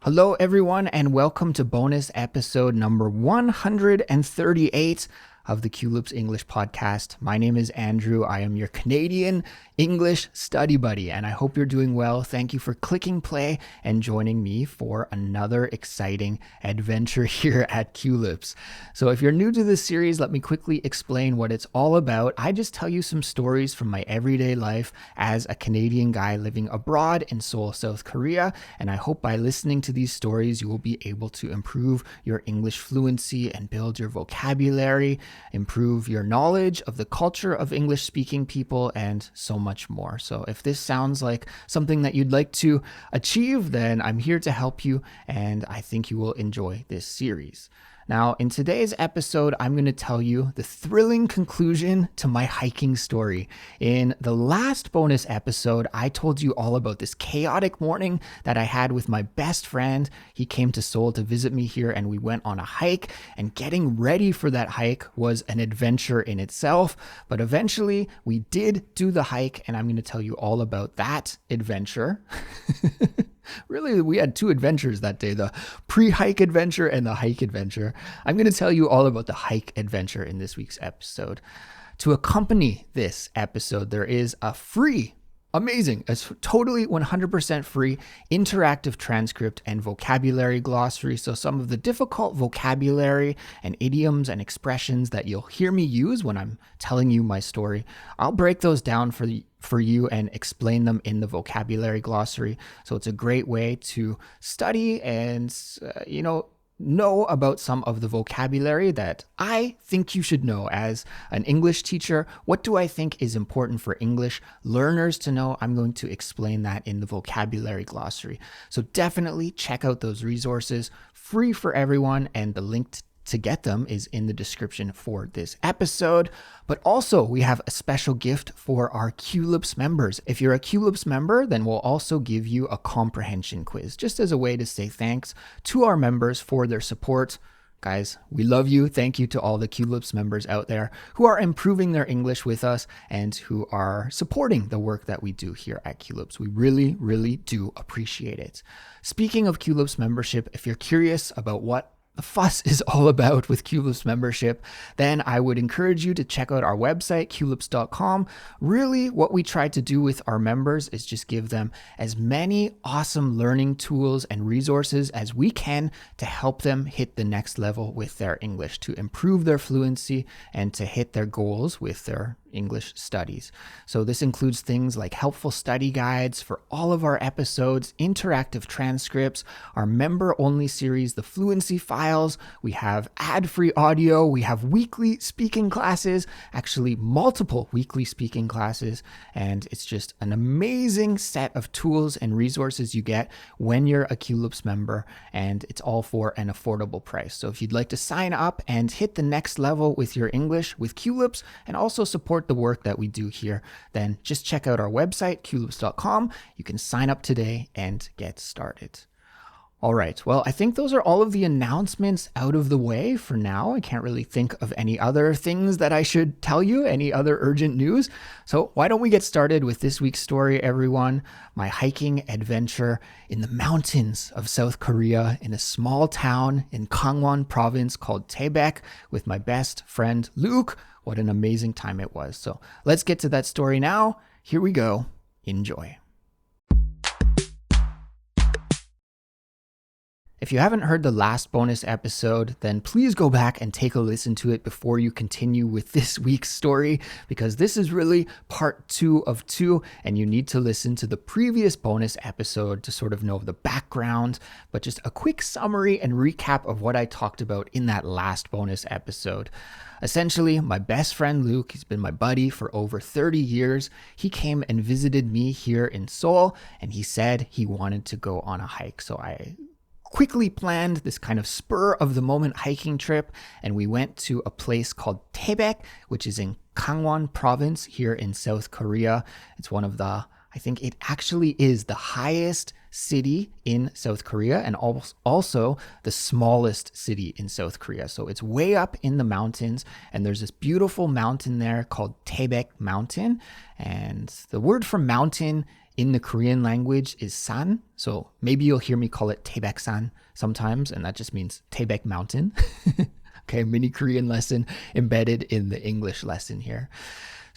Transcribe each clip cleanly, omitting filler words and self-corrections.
Hello, everyone, and welcome to bonus episode number 138 of the Culips English podcast. My name is Andrew. I am your Canadian English study buddy, and I hope you're doing well. Thank you for clicking play and joining me for another exciting adventure here at Culips. So if you're new to this series, let me quickly explain what it's all about. I just tell you some stories from my everyday life as a Canadian guy living abroad in Seoul, South Korea, and I hope by listening to these stories, you will be able to improve your English fluency and build your vocabulary, improve your knowledge of the culture of English-speaking people, and so much more. So if this sounds like something that you'd like to achieve, then I'm here to help you, and I think you will enjoy this series. Now, in today's episode, I'm going to tell you the thrilling conclusion to my hiking story. In the last bonus episode, I told you all about this chaotic morning that I had with my best friend. He came to Seoul to visit me here, and we went on a hike, and getting ready for that hike was an adventure in itself. But eventually, we did do the hike, and I'm going to tell you all about that adventure. Really, we had two adventures that day, the pre-hike adventure and the hike adventure. I'm going to tell you all about the hike adventure in this week's episode. To accompany this episode, there is a free, amazing, it's totally 100% free interactive transcript and vocabulary glossary. So some of the difficult vocabulary and idioms and expressions that you'll hear me use when I'm telling you my story, I'll break those down for you and explain them in the vocabulary glossary. So it's a great way to study and, know about some of the vocabulary that I think you should know as an English teacher. What do I think is important for English learners to know? I'm going to explain that in the vocabulary glossary. So definitely check out those resources, free for everyone, and the link to get them is in the description for this episode. But also, we have a special gift for our Culips members. If you're a Culips member, then we'll also give you a comprehension quiz, just as a way to say thanks to our members for their support. Guys, we love you. Thank you to all the Culips members out there who are improving their English with us and who are supporting the work that we do here at Culips. We really, really do appreciate it. Speaking of Culips membership, if you're curious about what the fuss is all about with Culips membership, then I would encourage you to check out our website, culips.com. Really, what we try to do with our members is just give them as many awesome learning tools and resources as we can to help them hit the next level with their English, to improve their fluency and to hit their goals with their English studies. So this includes things like helpful study guides for all of our episodes, interactive transcripts, our member-only series, the Fluency Files. We have ad-free audio. We have weekly speaking classes, actually multiple weekly speaking classes, and it's just an amazing set of tools and resources you get when you're a Culips member, and it's all for an affordable price. So if you'd like to sign up and hit the next level with your English with Culips and also support the work that we do here, then just check out our website, culips.com. You can sign up today and get started. All right, well, I think those are all of the announcements out of the way for now. I can't really think of any other things that I should tell you, any other urgent news. So why don't we get started with this week's story, everyone? My hiking adventure in the mountains of South Korea in a small town in Gangwon province called Taebaek with my best friend, Luke. What an amazing time it was. So let's get to that story now. Here we go. Enjoy. If you haven't heard the last bonus episode, then please go back and take a listen to it before you continue with this week's story, because this is really part 2 of 2, and you need to listen to the previous bonus episode to sort of know the background, but just a quick summary and recap of what I talked about in that last bonus episode. Essentially, my best friend Luke, he's been my buddy for over 30 years. He came and visited me here in Seoul, and he said he wanted to go on a hike. So I quickly planned this kind of spur of the moment hiking trip, and we went to a place called Taebaek, which is in Gangwon province here in South Korea. It's one of the, I think it actually is the highest city in South Korea and also the smallest city in South Korea. So it's way up in the mountains, and there's this beautiful mountain there called Taebaek Mountain. And the word for mountain in the Korean language is san. So maybe you'll hear me call it Taebaek-san sometimes, and that just means Taebaek Mountain. Okay, mini Korean lesson embedded in the English lesson here.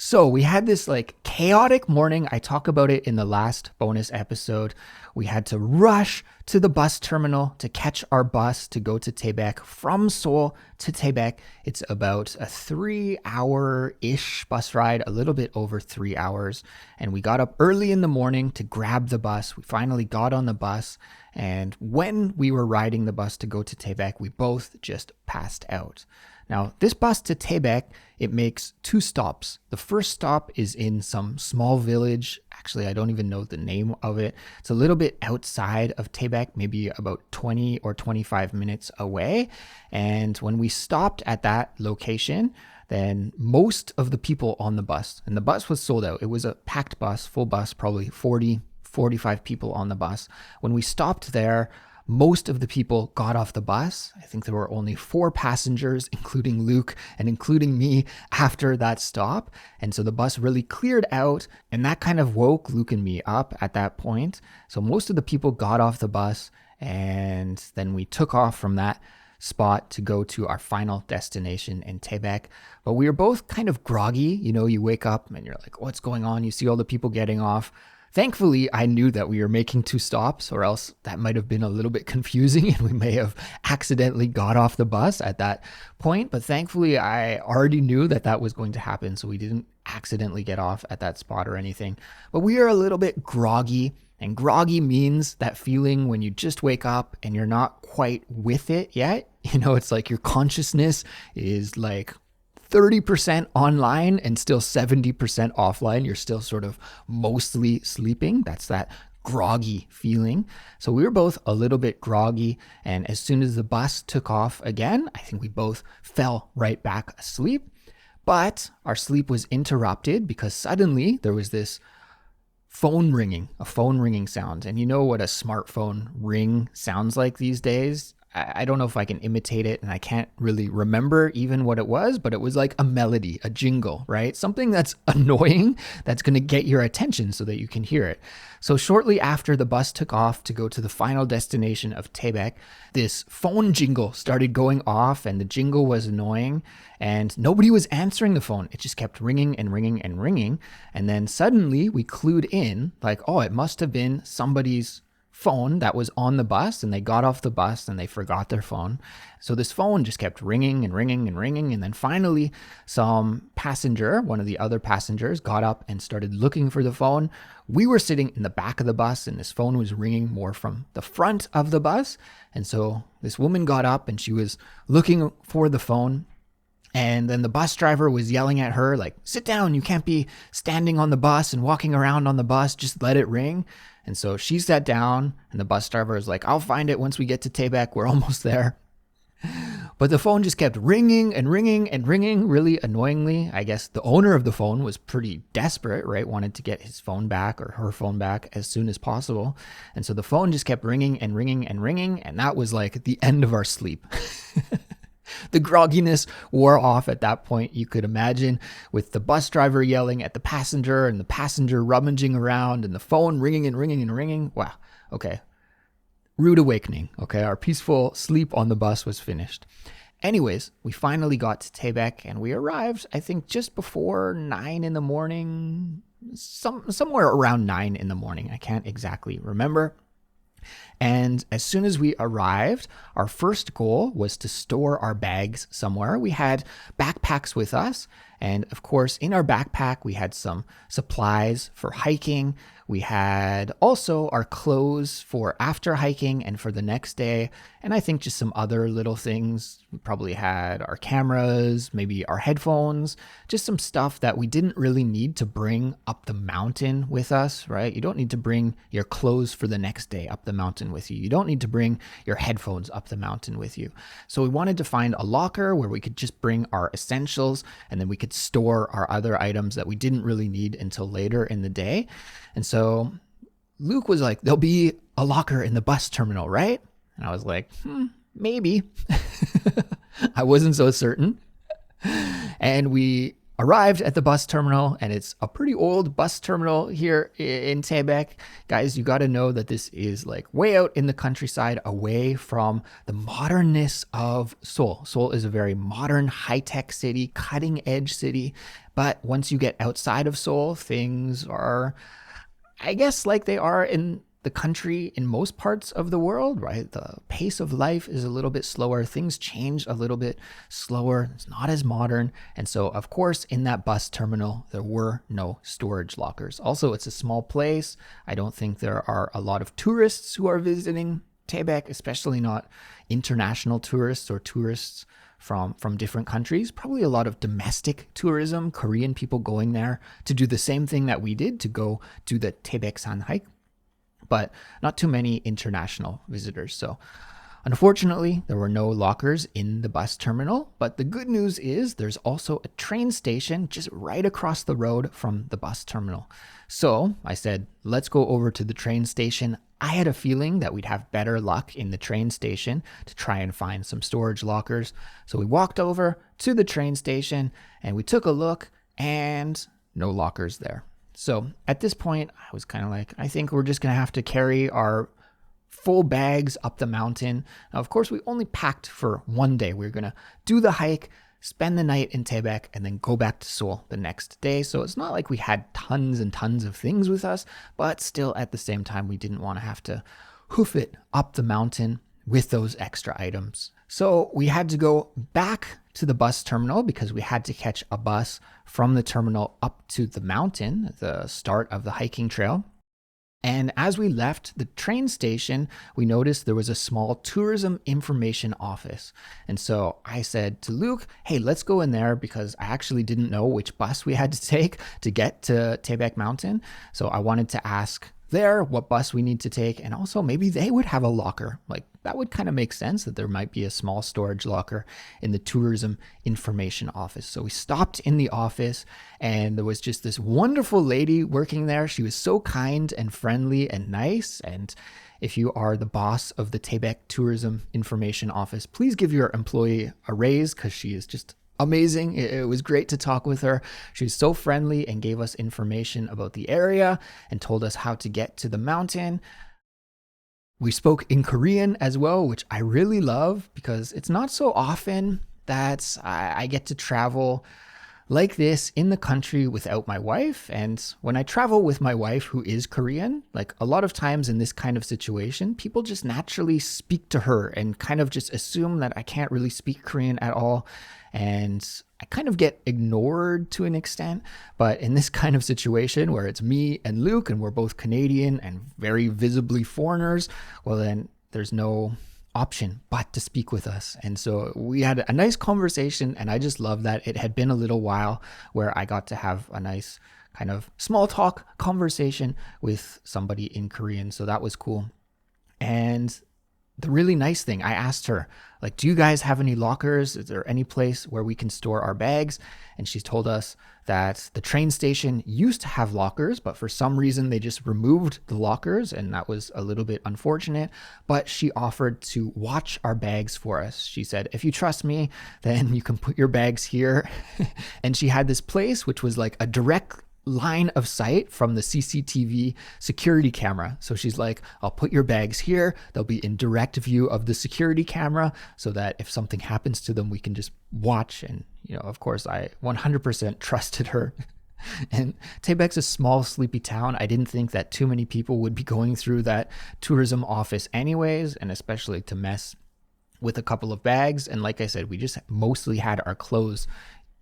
So we had this like chaotic morning. I talk about it in the last bonus episode. We had to rush to the bus terminal to catch our bus to go to Taebaek from Seoul to Taebaek. It's about a 3-hour-ish bus ride, a little bit over 3 hours. And we got up early in the morning to grab the bus. We finally got on the bus. And when we were riding the bus to go to Taebaek, we both just passed out. Now, this bus to Taebaek, it makes 2 stops. The first stop is in some small village. Actually, I don't even know the name of it. It's a little bit outside of Taebaek, maybe about 20 or 25 minutes away. And when we stopped at that location, then most of the people on the bus, and the bus was sold out. It was a packed bus, full bus, probably 40, 45 people on the bus. When we stopped there, most of the people got off the bus. I think there were only 4 passengers, including Luke and including me, after that stop. And so the bus really cleared out, and that kind of woke Luke and me up at that point. So most of the people got off the bus, and then we took off from that spot to go to our final destination in Taebaek. But we were both kind of groggy. You know, you wake up and you're like, what's going on? You see all the people getting off. Thankfully, I knew that we were making 2 stops, or else that might have been a little bit confusing and we may have accidentally got off the bus at that point. But thankfully, I already knew that that was going to happen, so we didn't accidentally get off at that spot or anything. But we are a little bit groggy, and groggy means that feeling when you just wake up and you're not quite with it yet. You know, it's like your consciousness is like 30% online and still 70% offline. You're still sort of mostly sleeping. That's that groggy feeling. So we were both a little bit groggy. And as soon as the bus took off again, I think we both fell right back asleep. But our sleep was interrupted because suddenly there was this a phone ringing sound. And you know what a smartphone ring sounds like these days? I don't know if I can imitate it, and I can't really remember even what it was, but it was like a melody, a jingle, right? Something that's annoying, that's going to get your attention so that you can hear it. So shortly after the bus took off to go to the final destination of Taebaek, this phone jingle started going off, and the jingle was annoying, and nobody was answering the phone. It just kept ringing and ringing and ringing. And then suddenly we clued in, like, oh, it must have been somebody's phone that was on the bus, and they got off the bus and they forgot their phone. So this phone just kept ringing and ringing and ringing. And then finally some passenger, one of the other passengers, got up and started looking for the phone. We were sitting in the back of the bus, and this phone was ringing more from the front of the bus. And so this woman got up and she was looking for the phone. And then the bus driver was yelling at her, like, sit down, you can't be standing on the bus and walking around on the bus, just let it ring. And so she sat down, and the bus driver was like, I'll find it once we get to Taebaek, we're almost there. But the phone just kept ringing and ringing and ringing, really annoyingly. I guess the owner of the phone was pretty desperate, right? Wanted to get his phone back or her phone back as soon as possible. And so the phone just kept ringing and ringing and ringing, and that was like the end of our sleep. The grogginess wore off at that point, you could imagine, with the bus driver yelling at the passenger and the passenger rummaging around and the phone ringing and ringing and ringing. Wow. Okay. Rude awakening. Okay. Our peaceful sleep on the bus was finished. Anyways, we finally got to Taebaek, and we arrived, I think, just before 9 in the morning, somewhere around 9 in the morning. I can't exactly remember. And as soon as we arrived, our first goal was to store our bags somewhere. We had backpacks with us. And of course, in our backpack, we had some supplies for hiking. We had also our clothes for after hiking and for the next day. And I think just some other little things. We probably had our cameras, maybe our headphones, just some stuff that we didn't really need to bring up the mountain with us, right? You don't need to bring your clothes for the next day up the mountain with you. You don't need to bring your headphones up the mountain with you. So we wanted to find a locker where we could just bring our essentials, and then we could store our other items that we didn't really need until later in the day. And so Luke was like, there'll be a locker in the bus terminal, right? And I was like, maybe. I wasn't so certain. And we arrived at the bus terminal, and it's a pretty old bus terminal here in Taebaek. Guys, you got to know that this is like way out in the countryside, away from the modernness of Seoul. Seoul is a very modern, high-tech city, cutting-edge city. But once you get outside of Seoul, things are, I guess, like they are in the country in most parts of the world, right? The pace of life is a little bit slower. Things change a little bit slower. It's not as modern. And so, of course, in that bus terminal, there were no storage lockers. Also, it's a small place. I don't think there are a lot of tourists who are visiting Taebaek, especially not international tourists or tourists from different countries. Probably a lot of domestic tourism, Korean people going there to do the same thing that we did, to go do the Taebaeksan hike, but not too many international visitors. So unfortunately, there were no lockers in the bus terminal, but the good news is there's also a train station just right across the road from the bus terminal. So I said, let's go over to the train station. I had a feeling that we'd have better luck in the train station to try and find some storage lockers. So we walked over to the train station and we took a look, and no lockers there. So at this point, I was kind of like, I think we're just going to have to carry our full bags up the mountain. Now, of course, we only packed for one day. We were going to do the hike, spend the night in Taebaek, and then go back to Seoul the next day. So it's not like we had tons and tons of things with us, but still at the same time, we didn't want to have to hoof it up the mountain with those extra items. So we had to go back to the bus terminal because we had to catch a bus from the terminal up to the mountain, the start of the hiking trail. And as we left the train station, we noticed there was a small tourism information office. And so I said to Luke, hey, let's go in there, because I actually didn't know which bus we had to take to get to Taebaek Mountain. So I wanted to ask there what bus we need to take, and also maybe they would have a locker. Like, that would kind of make sense that there might be a small storage locker in the tourism information office. So we stopped in the office, and there was just this wonderful lady working there. She was so kind and friendly and nice. And if you are the boss of the Taebaek tourism information office, please give your employee a raise, because she is just amazing. It was great to talk with her. She was so friendly and gave us information about the area and told us how to get to the mountain. We spoke in Korean as well, which I really love, because it's not so often that I get to travel like this in the country without my wife. And when I travel with my wife, who is Korean, like a lot of times in this kind of situation, people just naturally speak to her and kind of just assume that I can't really speak Korean at all. And I kind of get ignored to an extent. But in this kind of situation where it's me and Luke, and we're both Canadian and very visibly foreigners, well, then there's no option but to speak with us. And so we had a nice conversation, and I just love that it had been a little while where I got to have a nice kind of small talk conversation with somebody in Korean. So that was cool. And the really nice thing, I asked her, like, do you guys have any lockers? Is there any place where we can store our bags? And she told us that the train station used to have lockers, but for some reason they just removed the lockers, and that was a little bit unfortunate. But she offered to watch our bags for us. She said, if you trust me, then you can put your bags here. And she had this place which was like a direct line of sight from the CCTV security camera. So she's like, I'll put your bags here. They'll be in direct view of the security camera, so that if something happens to them, we can just watch. And, you know, of course, I 100% trusted her. And Taebaek's a small, sleepy town. I didn't think that too many people would be going through that tourism office anyways, and especially to mess with a couple of bags. And like I said, we just mostly had our clothes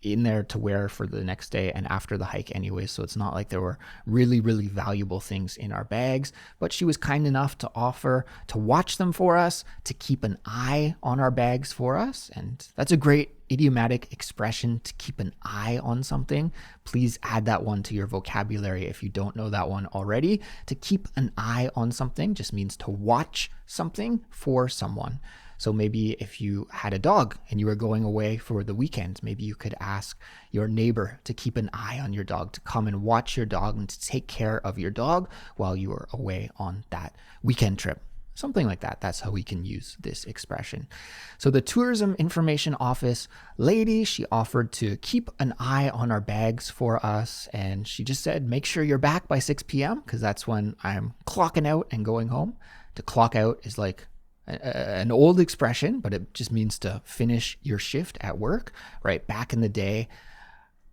in there to wear for the next day and after the hike anyway, so it's not like there were really, really valuable things in our bags. But she was kind enough to offer to watch them for us, to keep an eye on our bags for us. And that's a great idiomatic expression, to keep an eye on something. Please add that one to your vocabulary if you don't know that one already. To keep an eye on something just means to watch something for someone. So maybe if you had a dog and you were going away for the weekend, maybe you could ask your neighbor to keep an eye on your dog, to come and watch your dog and to take care of your dog while you were away on that weekend trip. Something like that. That's how we can use this expression. So the tourism information office lady, she offered to keep an eye on our bags for us. And she just said, make sure you're back by 6 p.m. because that's when I'm clocking out and going home. To clock out is like an old expression, but it just means to finish your shift at work, right? Back in the day,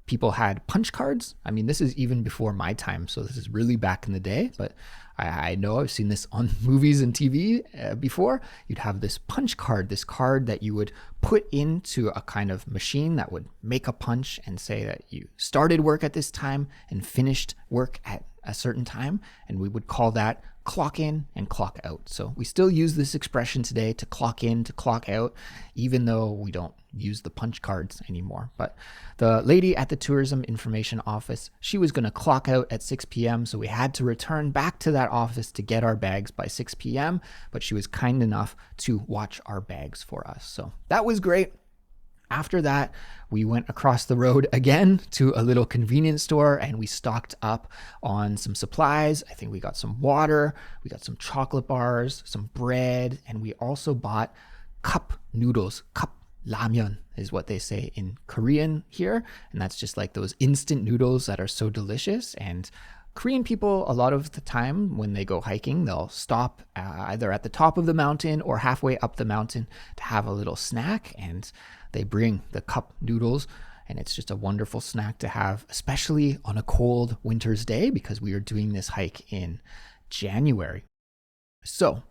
people had punch cards. I mean, this is even before my time, so this is really back in the day, but I know I've seen this on movies and TV before. You'd have this punch card, this card that you would put into a kind of machine that would make a punch and say that you started work at this time and finished work at a certain time, and we would call that clock in and clock out. So we still use this expression today, to clock in, to clock out, even though we don't use the punch cards anymore. But the lady at the tourism information office, she was going to clock out at 6 p.m. So we had to return back to that office to get our bags by 6 p.m. But she was kind enough to watch our bags for us. So that was great. After that, we went across the road again to a little convenience store and we stocked up on some supplies. I think we got some water, we got some chocolate bars, some bread, and we also bought cup noodles. Cup ramyeon is what they say in Korean here. And that's just like those instant noodles that are so delicious. And Korean people, a lot of the time when they go hiking, they'll stop either at the top of the mountain or halfway up the mountain to have a little snack. And they bring the cup noodles, and it's just a wonderful snack to have, especially on a cold winter's day, because we are doing this hike in January. So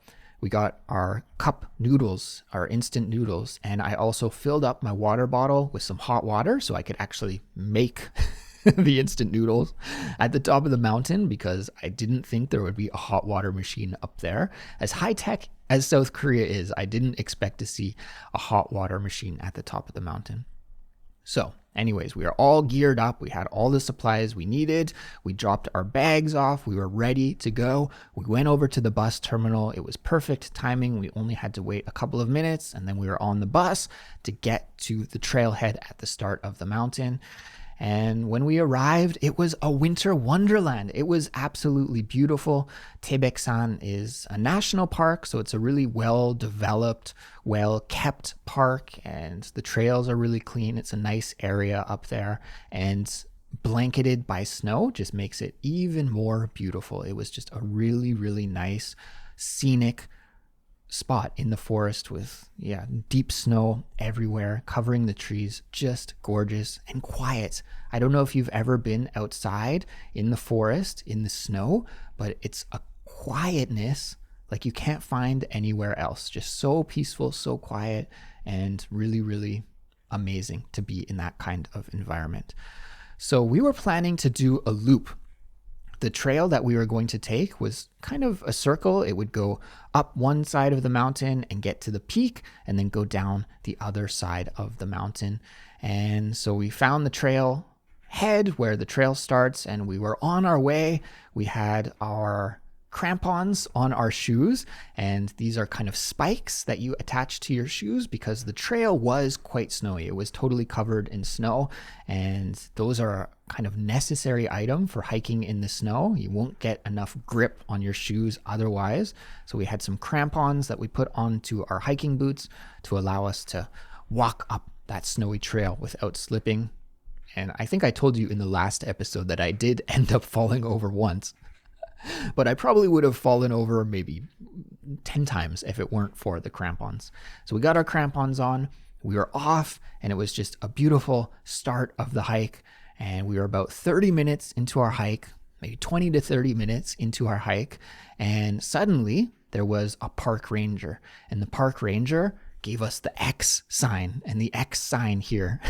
we got our cup noodles, our instant noodles, and I also filled up my water bottle with some hot water so I could actually make the instant noodles at the top of the mountain, because I didn't think there would be a hot water machine up there. As high tech as South Korea is, I didn't expect to see a hot water machine at the top of the mountain. So anyways, we are all geared up. We had all the supplies we needed. We dropped our bags off. We were ready to go. We went over to the bus terminal. It was perfect timing. We only had to wait a couple of minutes, and then we were on the bus to get to the trailhead at the start of the mountain. And when we arrived, it was a winter wonderland. It was absolutely beautiful. Taebaeksan is a national park, so it's a really well-developed, well-kept park, and the trails are really clean. It's a nice area up there, and blanketed by snow just makes it even more beautiful. It was just a really, really nice, scenic spot in the forest with deep snow everywhere covering the trees. Just gorgeous and quiet. I don't know if you've ever been outside in the forest in the snow, but it's a quietness like you can't find anywhere else. Just so peaceful, so quiet, and really, really amazing to be in that kind of environment. So we were planning to do a loop. The trail that we were going to take was kind of a circle. It would go up one side of the mountain and get to the peak, and then go down the other side of the mountain. And so we found the trail head where the trail starts, and we were on our way. We had our crampons on our shoes, and these are kind of spikes that you attach to your shoes because the trail was quite snowy. It was totally covered in snow, and those are kind of necessary item for hiking in the snow. You won't get enough grip on your shoes otherwise. So we had some crampons that we put onto our hiking boots to allow us to walk up that snowy trail without slipping. And I think I told you in the last episode that I did end up falling over once. But I probably would have fallen over maybe 10 times if it weren't for the crampons. So we got our crampons on, we were off, and it was just a beautiful start of the hike. And we were about 30 minutes into our hike, maybe 20 to 30 minutes into our hike. And suddenly there was a park ranger, and the park ranger gave us the X sign. And the X sign here,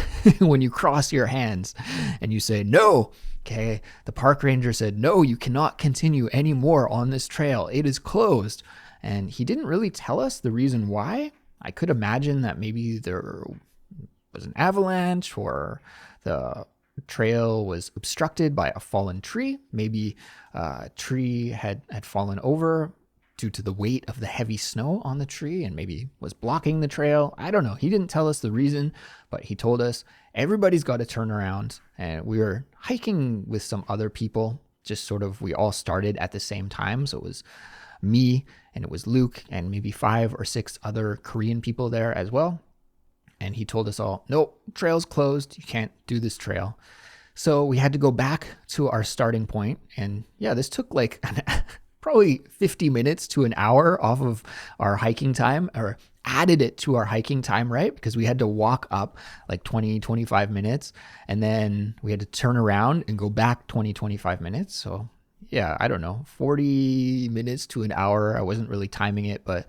when you cross your hands and you say no, okay, the park ranger said, no, you cannot continue anymore on this trail. It is closed. And he didn't really tell us the reason why. I could imagine that maybe there was an avalanche, or the trail was obstructed by a fallen tree. Maybe a tree had fallen over due to the weight of the heavy snow on the tree and maybe was blocking the trail. I don't know. He didn't tell us the reason, but he told us everybody's got to turn around. And we were hiking with some other people, just sort of, we all started at the same time. So it was me, and it was Luke and maybe 5 or 6 other Korean people there as well. And he told us all, nope, trail's closed. You can't do this trail. So we had to go back to our starting point. And yeah, this took like probably 50 minutes to an hour off of our hiking time, or added it to our hiking time, right? Because we had to walk up like 20, 25 minutes. And then we had to turn around and go back 20, 25 minutes. So yeah, I don't know, 40 minutes to an hour. I wasn't really timing it, but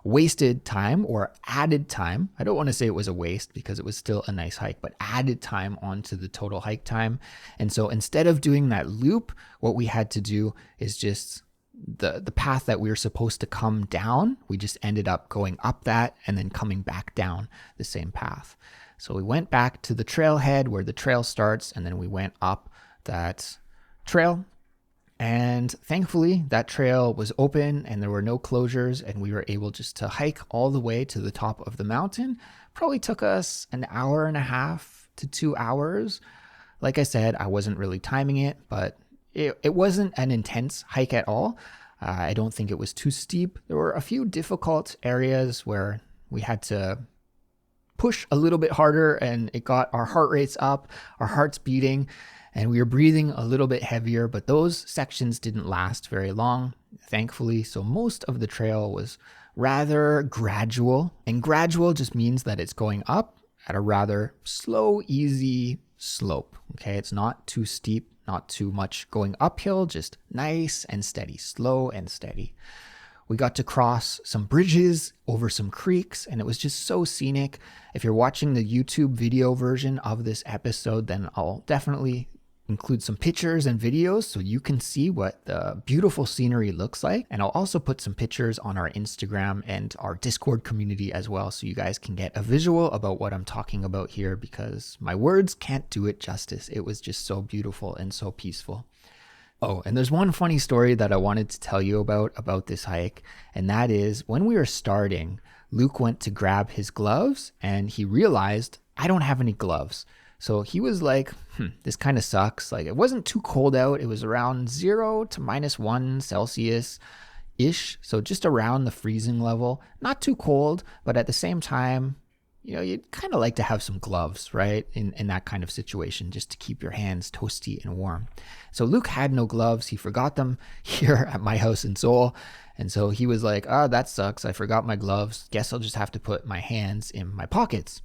wasted time or added time. I don't want to say it was a waste because it was still a nice hike, but added time onto the total hike time. And so instead of doing that loop, what we had to do is just the path that we were supposed to come down, we just ended up going up that and then coming back down the same path. So we went back to the trailhead where the trail starts, and then we went up that trail. And thankfully, that trail was open and there were no closures, and we were able just to hike all the way to the top of the mountain. Probably took us an hour and a half to 2 hours. Like I said, I wasn't really timing it, but it wasn't an intense hike at all. I don't think it was too steep. There were a few difficult areas where we had to push a little bit harder, and it got our heart rates up, our hearts beating, and we were breathing a little bit heavier, but those sections didn't last very long, thankfully. So most of the trail was rather gradual, and gradual just means that it's going up at a rather slow, easy slope. Okay, it's not too steep, not too much going uphill, just nice and steady, slow and steady. We got to cross some bridges over some creeks, and it was just so scenic. If you're watching the YouTube video version of this episode, then I'll definitely include some pictures and videos so you can see what the beautiful scenery looks like. And I'll also put some pictures on our Instagram and our Discord community as well, so you guys can get a visual about what I'm talking about here, because my words can't do it justice. It was just so beautiful and so peaceful. Oh, and there's one funny story that I wanted to tell you about this hike, and that is when we were starting, Luke went to grab his gloves and he realized I don't have any gloves. So he was like, this kind of sucks. Like, it wasn't too cold out. It was around 0 to -1 Celsius-ish. So just around the freezing level. Not too cold, but at the same time, you know, you'd kind of like to have some gloves, right? In that kind of situation, just to keep your hands toasty and warm. So Luke had no gloves. He forgot them here at my house in Seoul. And so he was like, that sucks. I forgot my gloves. Guess I'll just have to put my hands in my pockets.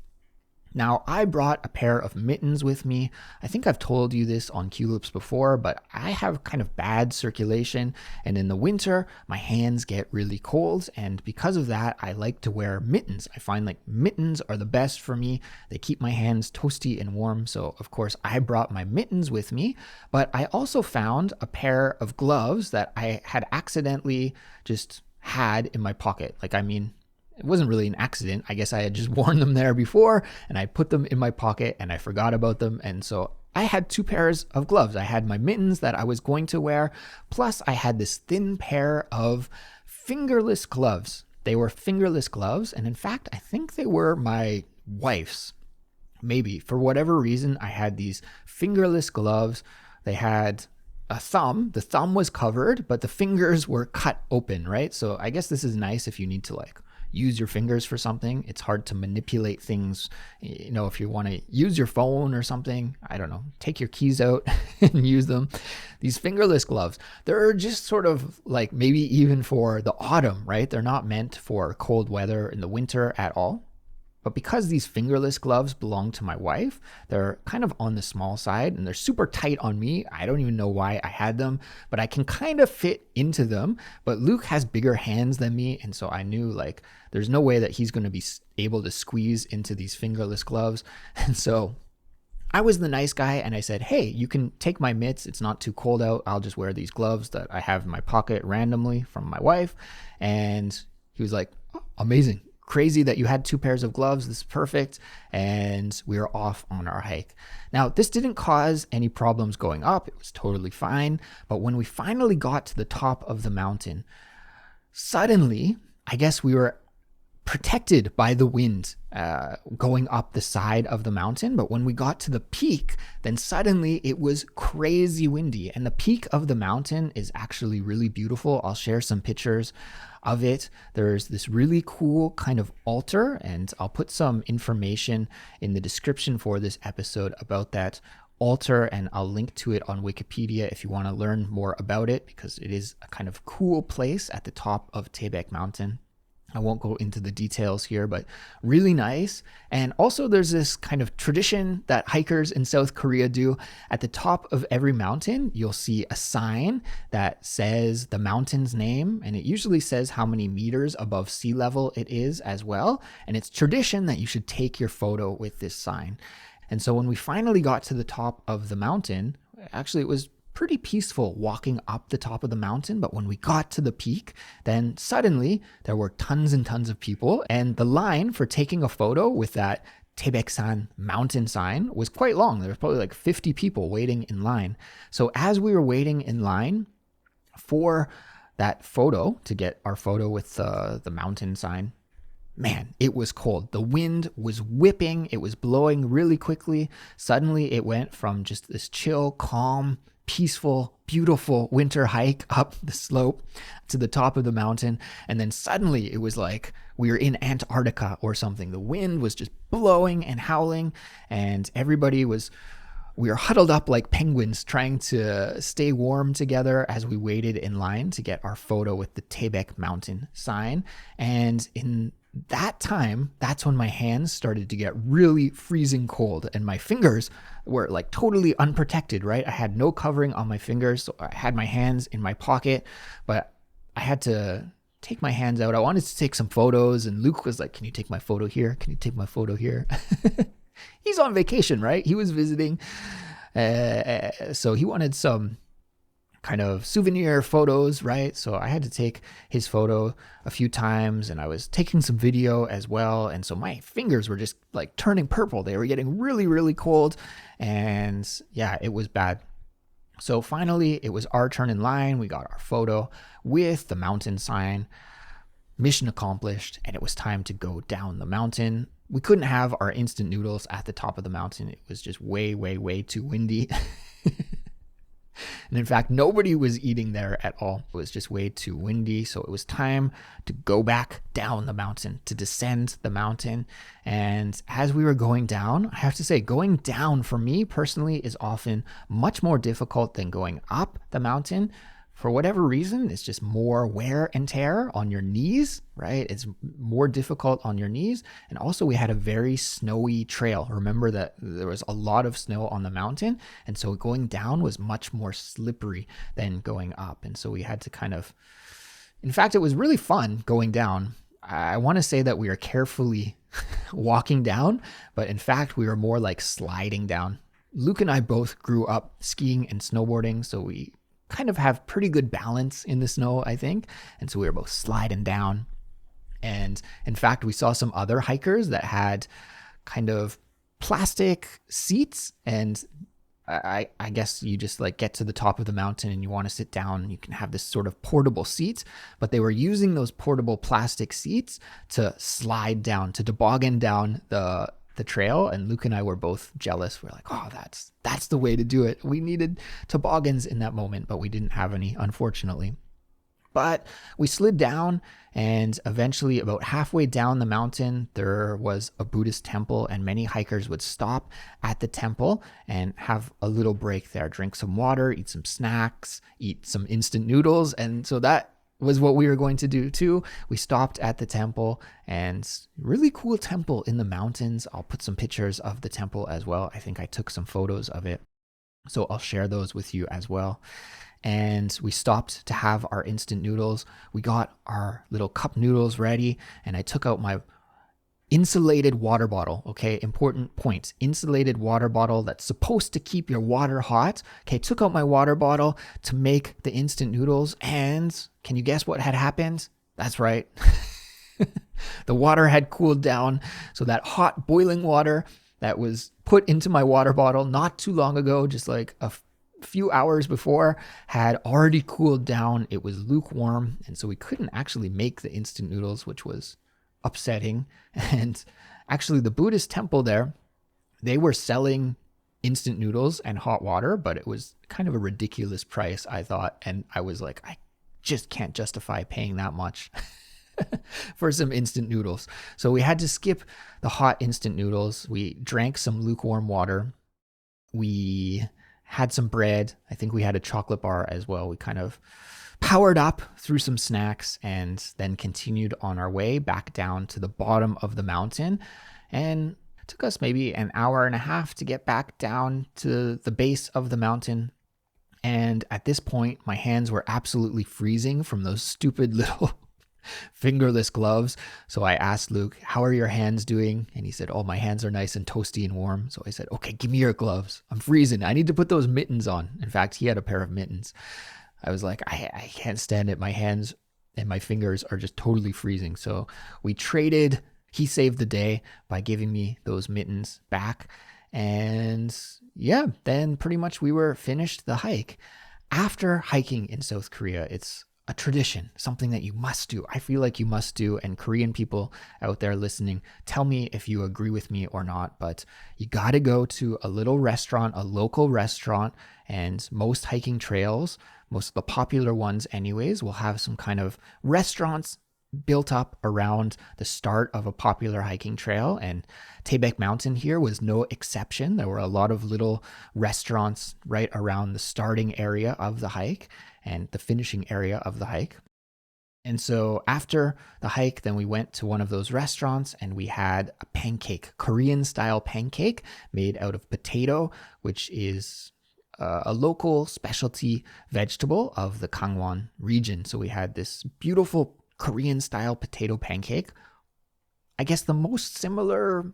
Now, I brought a pair of mittens with me. I think I've told you this on Culips before, but I have kind of bad circulation, and in the winter, my hands get really cold, and because of that, I like to wear mittens. I find like mittens are the best for me. They keep my hands toasty and warm, so of course, I brought my mittens with me, but I also found a pair of gloves that I had accidentally just had in my pocket. It wasn't really an accident. I guess I had just worn them there before, and I put them in my pocket and I forgot about them. And so I had 2 pairs of gloves. I had my mittens that I was going to wear, plus I had this thin pair of fingerless gloves. They were fingerless gloves, and in fact, I think they were my wife's. Maybe, for whatever reason, I had these fingerless gloves. They had a thumb. The thumb was covered, but the fingers were cut open, right? So I guess this is nice if you need to use your fingers for something. It's hard to manipulate things, if you want to use your phone or something. I don't know, take your keys out and use them. These fingerless gloves, they're just sort of like maybe even for the autumn, right? They're not meant for cold weather in the winter at all. But because these fingerless gloves belong to my wife, they're kind of on the small side and they're super tight on me. I don't even know why I had them, but I can kind of fit into them. But Luke has bigger hands than me, and so I knew there's no way that he's going to be able to squeeze into these fingerless gloves. And so I was the nice guy and I said, hey, you can take my mitts. It's not too cold out. I'll just wear these gloves that I have in my pocket randomly from my wife. And he was like, oh, amazing. Crazy that you had 2 pairs of gloves. This is perfect. And we were off on our hike. Now, this didn't cause any problems going up. It was totally fine. But when we finally got to the top of the mountain, suddenly, I guess we were protected by the wind going up the side of the mountain. But when we got to the peak, then suddenly it was crazy windy. And the peak of the mountain is actually really beautiful. I'll share some pictures of it. There's this really cool kind of altar, and I'll put some information in the description for this episode about that altar, and I'll link to it on Wikipedia if you want to learn more about it, because it is a kind of cool place at the top of Taebaek Mountain. I won't go into the details here, but really nice. And also there's this kind of tradition that hikers in South Korea do. At the top of every mountain, you'll see a sign that says the mountain's name, and it usually says how many meters above sea level it is as well. And it's tradition that you should take your photo with this sign. And so when we finally got to the top of the mountain, actually it was pretty peaceful walking up the top of the mountain. But when we got to the peak, then suddenly there were tons and tons of people. And the line for taking a photo with that Taebaeksan mountain sign was quite long. There was probably like 50 people waiting in line. So as we were waiting in line for that photo, to get our photo with the mountain sign, man, it was cold. The wind was whipping. It was blowing really quickly. Suddenly it went from just this chill, calm, peaceful, beautiful winter hike up the slope to the top of the mountain. And then suddenly it was like we were in Antarctica or something. The wind was just blowing and howling, and we were huddled up like penguins trying to stay warm together as we waited in line to get our photo with the Taebaek Mountain sign. And in that time, that's when my hands started to get really freezing cold, and my fingers were like totally unprotected, right? I had no covering on my fingers, so I had my hands in my pocket, but I had to take my hands out. I wanted to take some photos, and Luke was like, "Can you take my photo here? Can you take my photo here?" He's on vacation, right? He was visiting, so he wanted some kind of souvenir photos, right? So I had to take his photo a few times, and I was taking some video as well. And so my fingers were just like turning purple. They were getting really, really cold. And yeah, it was bad. So finally, it was our turn in line. We got our photo with the mountain sign. Mission accomplished. And it was time to go down the mountain. We couldn't have our instant noodles at the top of the mountain. It was just way, way, way too windy. And in fact, nobody was eating there at all. It was just way too windy. So it was time to go back down the mountain, to descend the mountain. And as we were going down, I have to say, going down for me personally is often much more difficult than going up the mountain. For whatever reason, it's just more wear and tear on your knees, right? It's more difficult on your knees. And also we had a very snowy trail. Remember that there was a lot of snow on the mountain. And so going down was much more slippery than going up. And so we had to in fact, it was really fun going down. I want to say that we were carefully walking down, but in fact, we were more like sliding down. Luke and I both grew up skiing and snowboarding, so we kind of have pretty good balance in the snow, I think. And so we were both sliding down. And in fact, we saw some other hikers that had kind of plastic seats. And I guess you just like get to the top of the mountain and you want to sit down, you can have this sort of portable seat. But they were using those portable plastic seats to slide down, to toboggan down the trail. And Luke and I were both jealous. We're like, oh, that's the way to do it. We needed toboggans in that moment, but we didn't have any, unfortunately. But we slid down, and eventually about halfway down the mountain, there was a Buddhist temple, and many hikers would stop at the temple and have a little break there, drink some water, eat some snacks, eat some instant noodles. And so that was what we were going to do too. We stopped at the temple, and really cool temple in the mountains. I'll put some pictures of the temple as well. I think I took some photos of it, so I'll share those with you as well. And we stopped to have our instant noodles. We got our little cup noodles ready, and I took out my insulated water bottle. Okay, important point. Insulated water bottle that's supposed to keep your water hot. Okay, took out my water bottle to make the instant noodles, and can you guess what had happened? That's right. The water had cooled down. So that hot boiling water that was put into my water bottle not too long ago, just like a few hours before, had already cooled down. It was lukewarm, and so we couldn't actually make the instant noodles, which was upsetting. And actually, the Buddhist temple there, they were selling instant noodles and hot water, but it was kind of a ridiculous price, I thought. And I was like, I just can't justify paying that much for some instant noodles. So we had to skip the hot instant noodles. We drank some lukewarm water. We had some bread. I think we had a chocolate bar as well. We kind of powered up through some snacks and then continued on our way back down to the bottom of the mountain. And it took us maybe an hour and a half to get back down to the base of the mountain. And at this point, my hands were absolutely freezing from those stupid little fingerless gloves. So I asked Luke, how are your hands doing? And he said, oh, my hands are nice and toasty and warm. So I said, okay, give me your gloves. I'm freezing. I need to put those mittens on. In fact, he had a pair of mittens. I was like, I can't stand it. My hands and my fingers are just totally freezing. So we traded. He saved the day by giving me those mittens back. And yeah, then pretty much we were finished the hike. After hiking in South Korea, it's a tradition, something that you must do. I feel like you must do. And Korean people out there listening, tell me if you agree with me or not. But you got to go to a little restaurant, a local restaurant. And most hiking trails, most of the popular ones anyways, will have some kind of restaurants built up around the start of a popular hiking trail. And Taebaek Mountain here was no exception. There were a lot of little restaurants right around the starting area of the hike and the finishing area of the hike. And so after the hike, then we went to one of those restaurants and we had a pancake, Korean style pancake made out of potato, which is a local specialty vegetable of the Gangwon region. So we had this beautiful Korean style potato pancake. I guess the most similar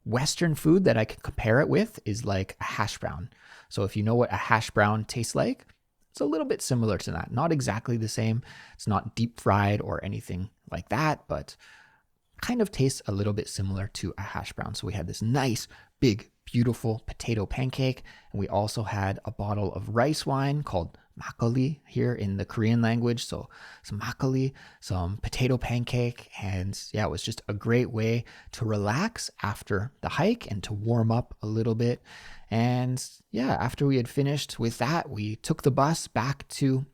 Western food that I can compare it with is like a hash brown. So if you know what a hash brown tastes like, it's a little bit similar to that. Not exactly the same. It's not deep fried or anything like that, but kind of tastes a little bit similar to a hash brown. So we had this nice, big, beautiful potato pancake. And we also had a bottle of rice wine called makgeolli here in the Korean language. So some makgeolli, some potato pancake. And yeah, it was just a great way to relax after the hike and to warm up a little bit. And yeah, after we had finished with that, we took the bus back to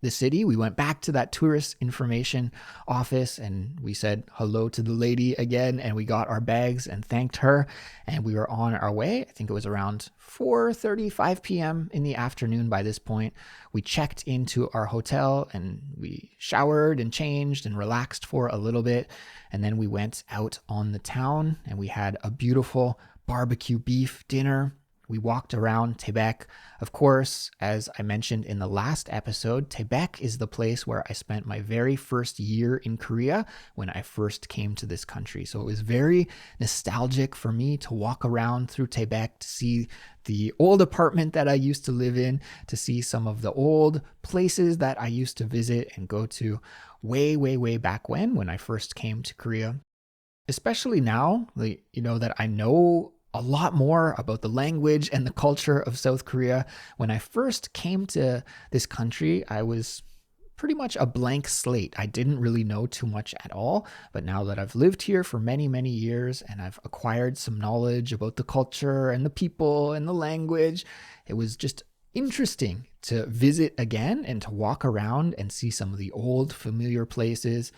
the city. We went back to that tourist information office and we said hello to the lady again, and we got our bags and thanked her, and we were on our way. I think it was around 4:35 p.m. in the afternoon by this point. We checked into our hotel and we showered and changed and relaxed for a little bit, and then we went out on the town and we had a beautiful barbecue beef dinner. We walked around Taebaek. Of course, as I mentioned in the last episode, Taebaek is the place where I spent my very first year in Korea when I first came to this country. So it was very nostalgic for me to walk around through Taebaek, to see the old apartment that I used to live in, to see some of the old places that I used to visit and go to way, way, way back when I first came to Korea. Especially now, that I know a lot more about the language and the culture of South Korea. When I first came to this country, I was pretty much a blank slate. I didn't really know too much at all. But now that I've lived here for many, many years and I've acquired some knowledge about the culture and the people and the language, it was just interesting to visit again and to walk around and see some of the old familiar places.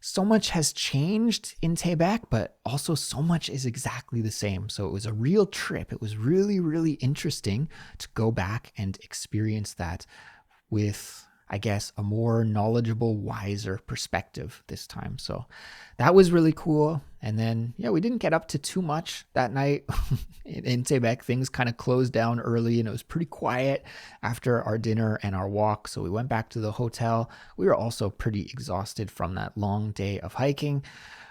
So much has changed in Taebaek, but also so much is exactly the same. So it was a real trip. It was really, really interesting to go back and experience that with, I guess, a more knowledgeable, wiser perspective this time. So that was really cool. And then, yeah, we didn't get up to too much that night in Taebaek. Things kind of closed down early and it was pretty quiet after our dinner and our walk. So we went back to the hotel. We were also pretty exhausted from that long day of hiking.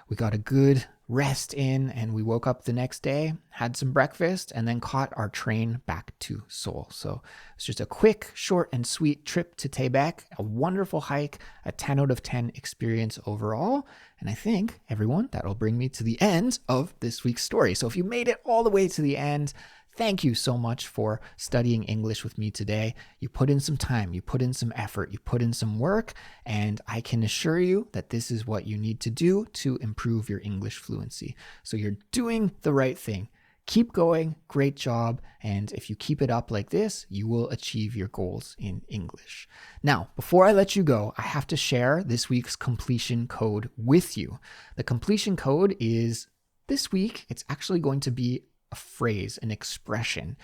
We got a good rest in and we woke up the next day, had some breakfast, and then caught our train back to Seoul. So it's just a quick, short, and sweet trip to Taebaek, a wonderful hike, a 10 out of 10 experience overall. And I think, everyone, that'll bring me to the end of this week's story. So if you made it all the way to the end, thank you so much for studying English with me today. You put in some time, you put in some effort, you put in some work, and I can assure you that this is what you need to do to improve your English fluency. So you're doing the right thing. Keep going, great job, and if you keep it up like this, you will achieve your goals in English. Now, before I let you go, I have to share this week's completion code with you. The completion code is this week, it's actually going to be a phrase, an expression.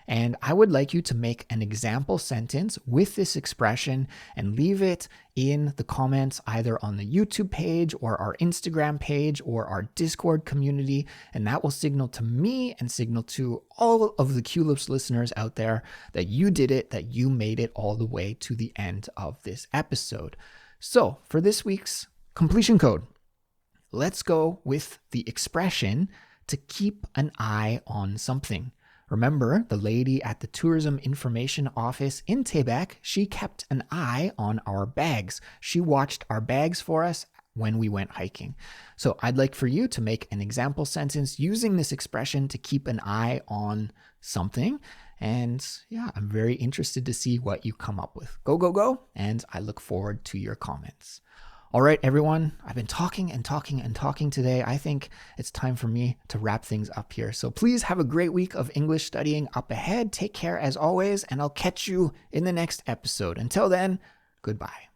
And I would like you to make an example sentence with this expression and leave it in the comments either on the YouTube page or our Instagram page or our Discord community. And that will signal to me and signal to all of the Culips listeners out there that you did it, that you made it all the way to the end of this episode. So for this week's completion code, let's go with the expression to keep an eye on something. Remember, the lady at the Tourism Information Office in Taebaek, she kept an eye on our bags. She watched our bags for us when we went hiking. So I'd like for you to make an example sentence using this expression to keep an eye on something. And yeah, I'm very interested to see what you come up with. Go, go, go. And I look forward to your comments. All right, everyone, I've been talking today. I think it's time for me to wrap things up here. So please have a great week of English studying up ahead. Take care as always, and I'll catch you in the next episode. Until then, goodbye.